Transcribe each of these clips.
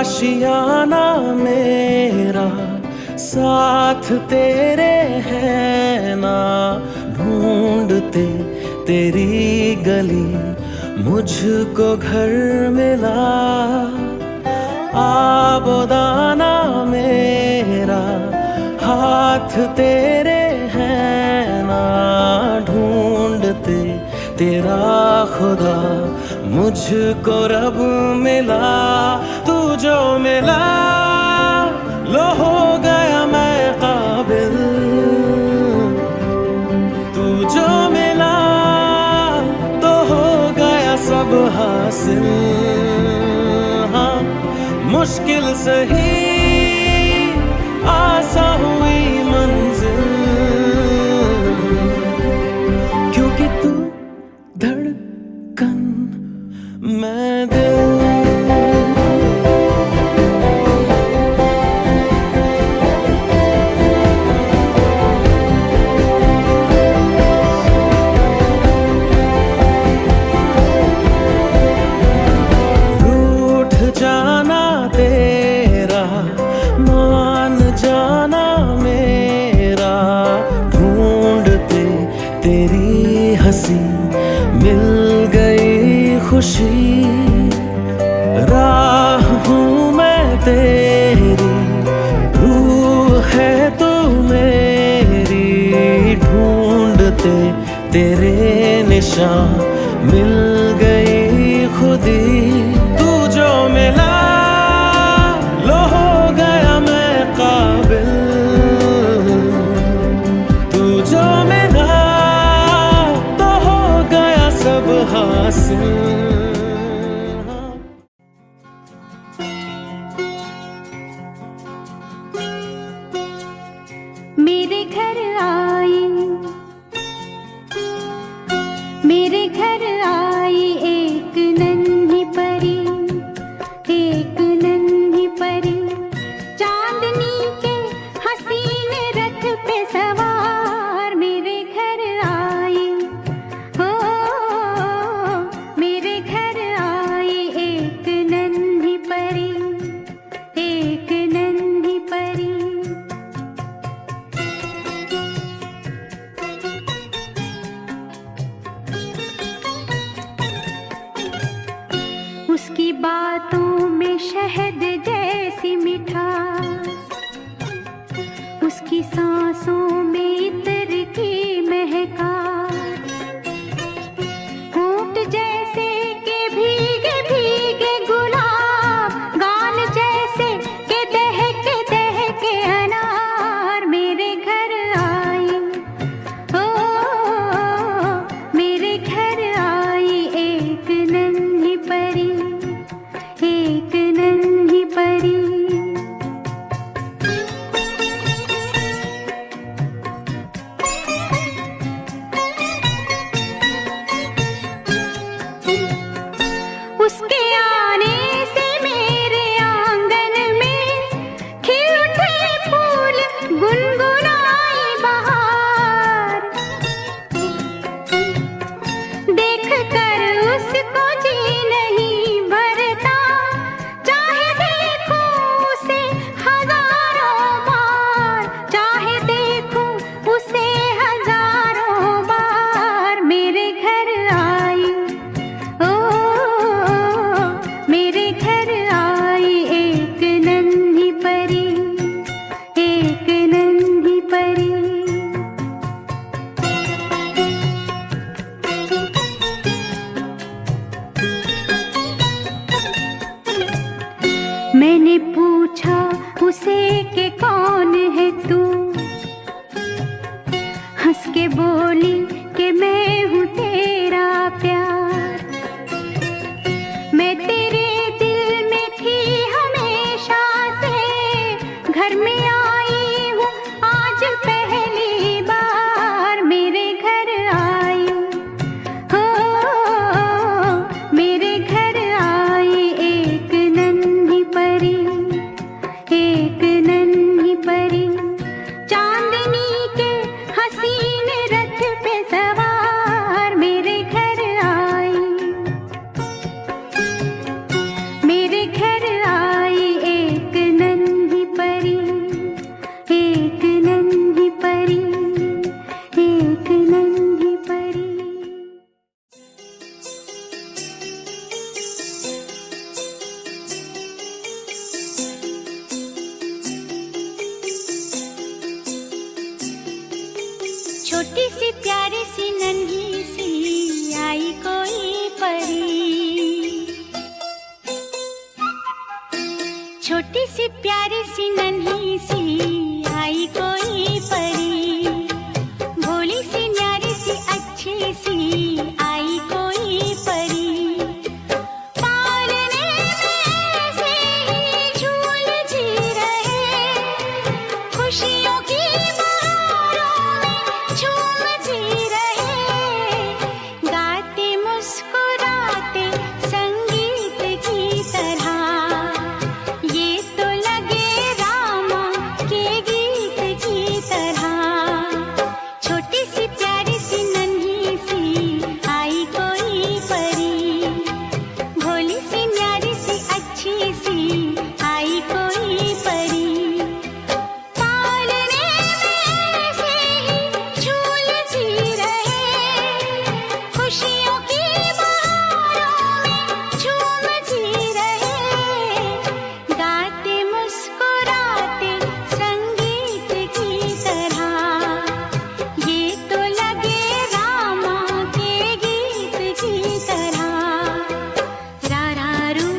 आशियाना मेरा साथ तेरे है ना, ढूंढते तेरी गली मुझको घर मिला। आबोदाना मेरा हाथ तेरे है ना, ढूंढते तेरा खुदा मुझको रब मिला। तू जो मिला लो हो गया मैं काबिल, तू जो मिला तो हो गया सब हासिल। हाँ मुश्किल सही आसा हुई मंजिल, क्योंकि तू धड़कन मैं दिल। रूठ जाना तेरा मान जाना मेरा, ढूंढते तेरी हंसी मिल गई खुशी। राह हूँ मैं तेरी, रूह है तू मेरी, ढूंढते तेरे निशान मिल गई खुदी। तू जो मिला लो हो गया मैं काबिल, तू जो मिला तो हो गया सब हासिल। मेरे घर आई, मेरे घर आई एक नन्ही परी, एक नन्ही परी, चांदनी के हसीन रथ पे सवार। मेरे घर आई हो, मेरे घर आई एक नन्ही परी, एक नन्ही परी। उसकी बातों में शहद जैसी मिठास, उसकी सांसों में इत्र की महकास, होंठ जैसे के भीगे भीगे गुलाब, गाल जैसे के दहके अनार। मेरे घर आई ओ, मेरे घर आई एक नन्ही परी, एक नन्ही परी। उसके आने से मेरे आंगन में खिल उठे फूल, गुनगुनाई बहार। देख कर उसको जी नहीं भरता, चाहे देखूं उसे हजारों बार, चाहे देखूं उसे हजारों बार। मेरे घर आई ओ, मेरे घर आई एक नन्ही परी, एक नन्ही परी। मैंने पूछा उसे कि कौन है तू, हंस के बोली कि मैं हूँ तेरा प्यार। मैं तेरे दिल में थी हमेशा से, घर में आई हूँ आज पहली बार। मेरे घर आई हो, मेरे घर आई एक नन्ही परी, एक नन्ही परी, चांदनी के हसीन रथ पे सवार। सी प्यारी सी नन्ही सी आई कोई परी, छोटी सी प्यारी सी नन्ही सी आई कोई परी, भोली सी न्यारी सी अच्छी सी आई कोई परी, पालने में से ही झूलती रहे, खुशियों की बहारों में झूमती रहे, गाते मुस्कुराते संगीत की तरह, ये तो लगे रामा के गीत की तरह, छोटी सी प्यारी सी नन्ही सी आई कोई परी, भोली सी न्यारी सी अच्छी सी आई कोई परी, पालने में से ही झूलती रहे, खुशियों की बहारों में झूमती रहे, गाते मुस्कुराते संगीत की तरह, ये तो लगे रामा के गीत की तरह, रा रा रू,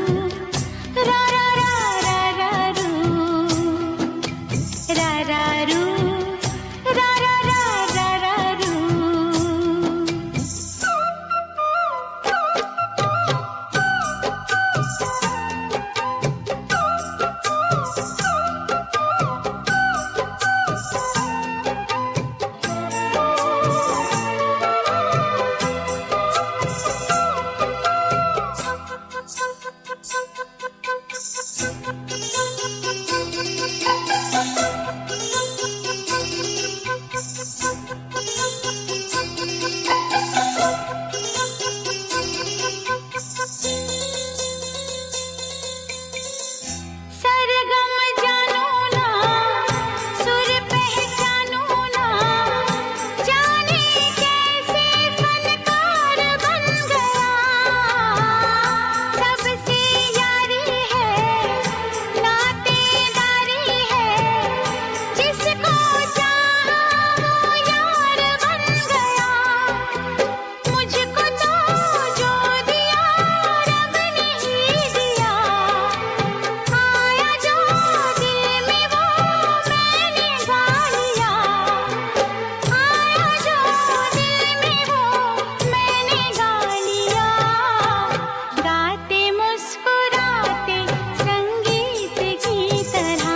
रा रा रा रा रा रू, रा रा रू, रा रा रा रा रा रू। सरगम जानो ना, सुर पहचानो ना, जाने कैसे फनकार बन गया, सबसे यारी है, नातेदारी है, जिसको चाहा वो यार बन गया, मुझको तो जो दिया रब ने ही दिया, आया जो दिल में वो मैंने गा लिया, आया जो दिल में वो मैंने गा लिया, गाते मुस्कुराते संगीत की तरह,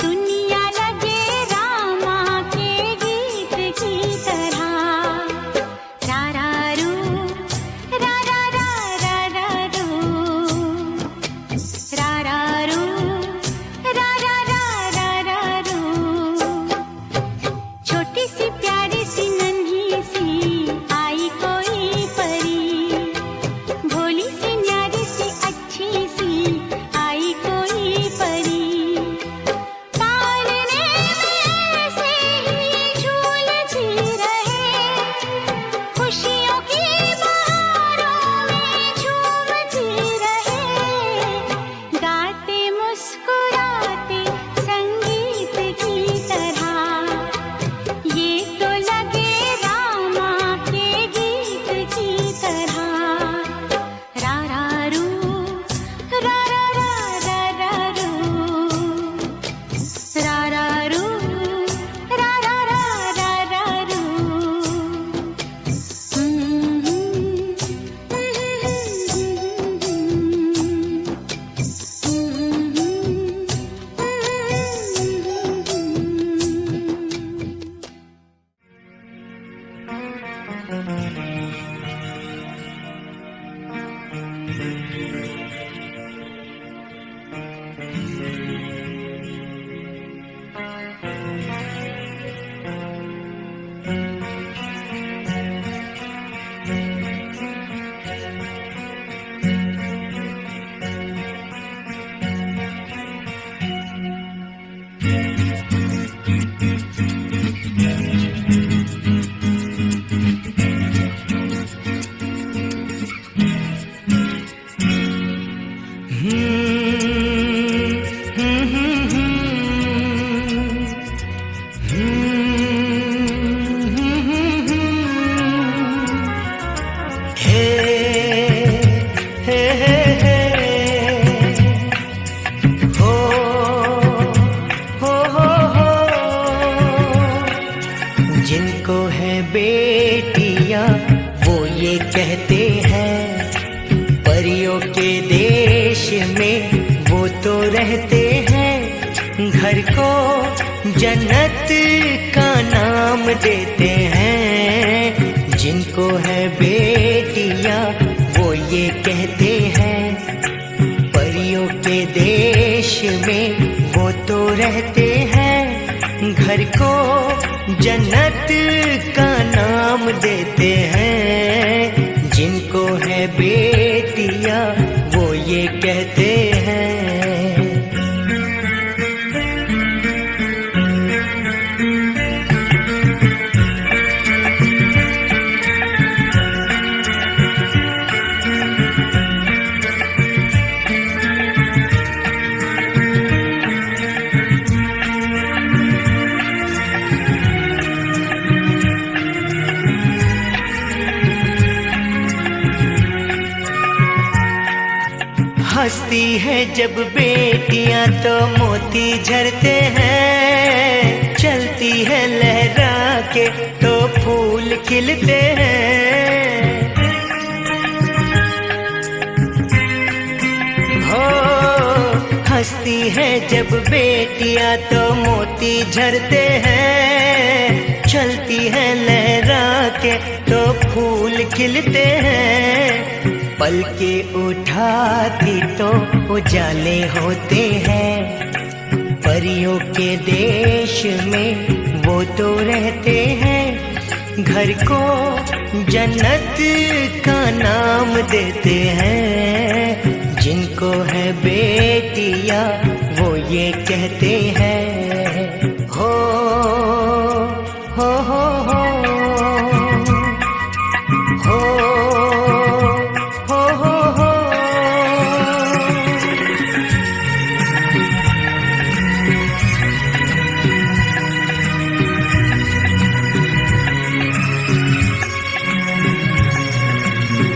दुनिया लगे रामा के गीत की तरह, रा रा रू, रा रा रा रा रा रू, रा रा रू, रा रा रा रा रा रू, छोटी सी प्यारी सी नन्ही सी आई कोई परी, भोली सी न्यारी सी अच्छी सी आई कोई परी, पालने में से ही झूलती रहे, खुशियों की बहारों में झूमती रहे, गाते मुस्कुराते संगीत की तरह, ये तो लगे रामा के गीत की तरह, रा रा रू, रा रा रा रा रा रू, रा रा रू, रा रा रा रा रा रू। के देश में वो तो रहते हैं, घर को जन्नत का नाम देते हैं। जिनको है बेटियां वो ये कहते हैं, परियों के देश में वो तो रहते हैं, घर को जन्नत का नाम देते हैं। जिनको है बेटियां वो ये कहते हैं। हंसती है जब बेटियां तो मोती झरते हैं, चलती है लहरा के तो फूल खिलते हैं। हो हंसती है जब बेटियां तो मोती झरते हैं, चलती है लहरा के तो फूल खिलते हैं। पल के उठाती तो उजाले होते हैं, परियों के देश में वो तो रहते हैं, घर को जन्नत का नाम देते हैं। जिनको है बेटियां वो ये कहते हैं। हो हो हो हो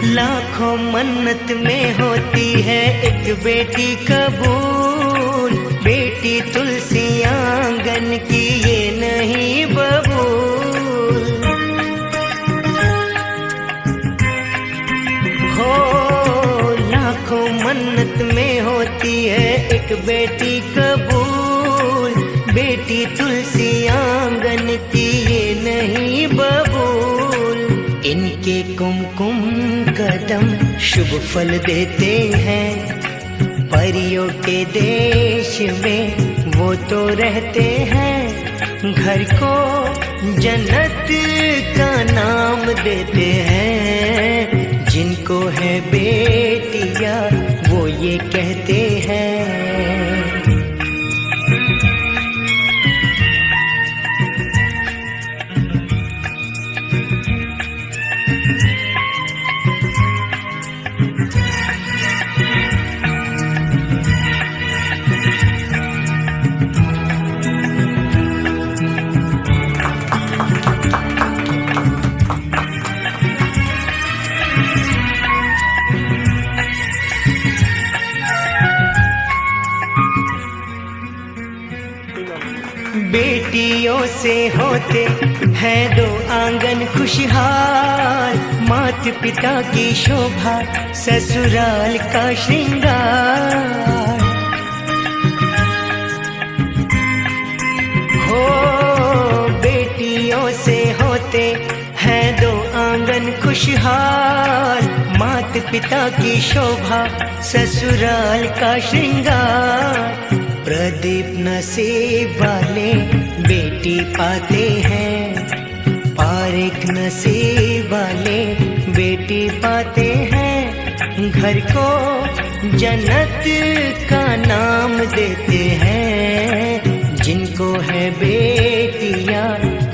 लाखों मन्नत में होती है एक बेटी कबूल, बेटी तुलसी आंगन की ये नहीं बबूल। हो लाखों मन्नत में होती है एक बेटी कबूल, बेटी तुलसी आंगन की ये नहीं बबूल। इनके कुमकुम कदम शुभ फल देते हैं, परियों के देश में वो तो रहते हैं, घर को जन्नत का नाम देते हैं। जिनको है बेटियां वो ये कहते हैं। बेटियों से होते हैं दो आंगन खुशहाल, माता पिता की शोभा ससुराल का श्रृंगार। हो बेटियों से होते हैं दो आंगन खुशहाल, माता पिता की शोभा ससुराल का श्रृंगार। प्रदीप नसीब वाले बेटी पाते हैं, पारिक नसीब वाले बेटी पाते हैं, घर को जन्नत का नाम देते हैं। जिनको है बेटियां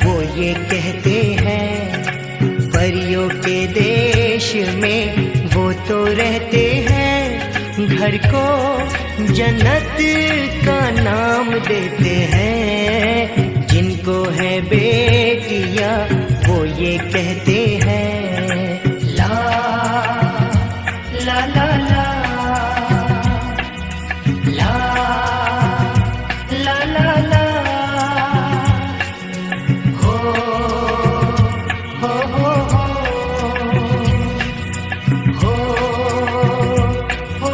वो ये कहते हैं, परियों के देश में वो तो रहते हैं, घर को जन्नत का नाम देते हैं। जिनको है बेटियां वो ये कहते हैं। ला ला ला ला ला ला ला ला हो हो हो हो हो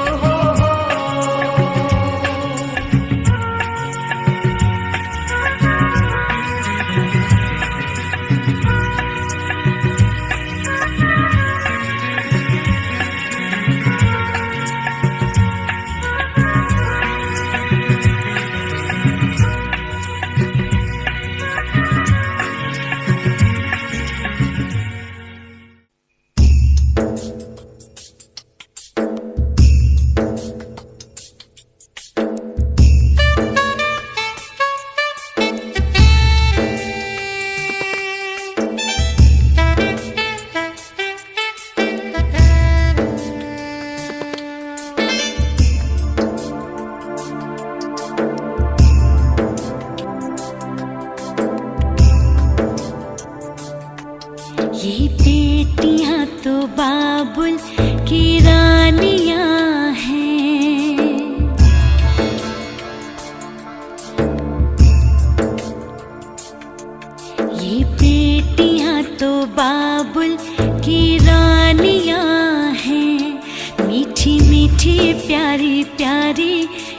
बाबुल की रानियां हैं, मीठी मीठी प्यारी प्यारी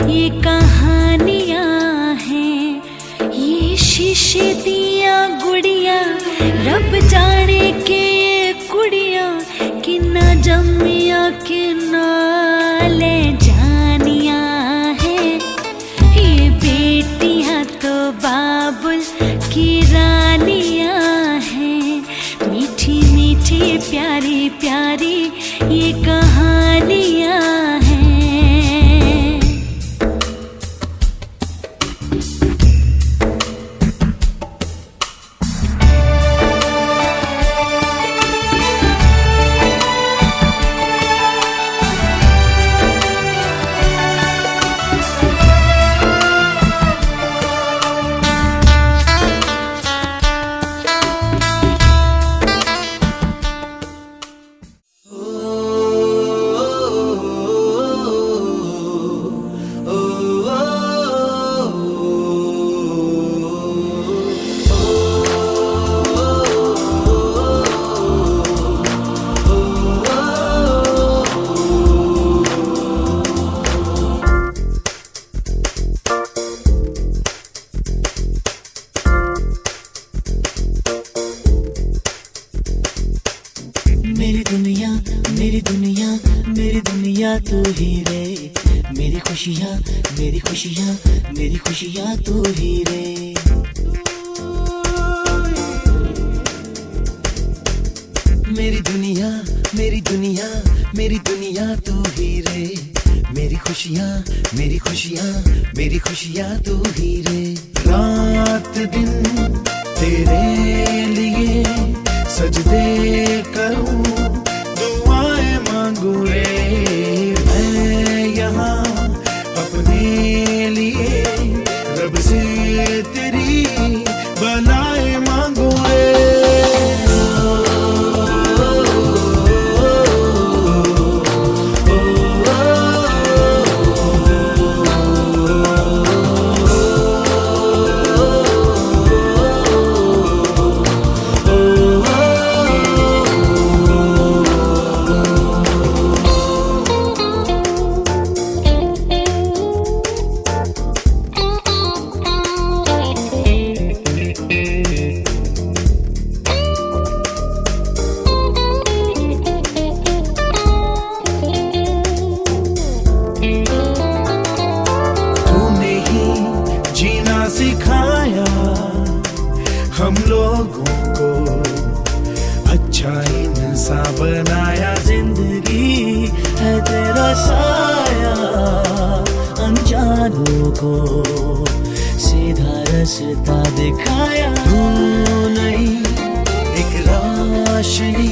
ये कहानियां हैं। ये शीशे दिया गुड़िया रब जाने के ये कुड़िया कि ना जमिया कि ना ले जानिया है। ये बेटियां तो बाबुल की रानियां हैं, मीठी मीठी प्यारी प्यारी ये कहानियां हैं। मेरी दुनिया मेरी दुनिया मेरी दुनिया तू ही रे, मेरी खुशियाँ मेरी खुशियाँ मेरी खुशियाँ तू ही रे। मेरी दुनिया मेरी दुनिया मेरी दुनिया तू ही रे, मेरी खुशियाँ मेरी खुशियाँ मेरी खुशियाँ तू ही रे। रात दिन तेरे लिए सजदे करूं, दुआएं मांगू रे मैं यहाँ अपने लिए, रब से तेरी भलाएं मांगू रे। सिखाया हम लोगों को, अच्छा इंसान बनाया, जिंदगी है तेरा साया, अनजानों को सीधा रास्ता दिखाया। तू नहीं एक रोशनी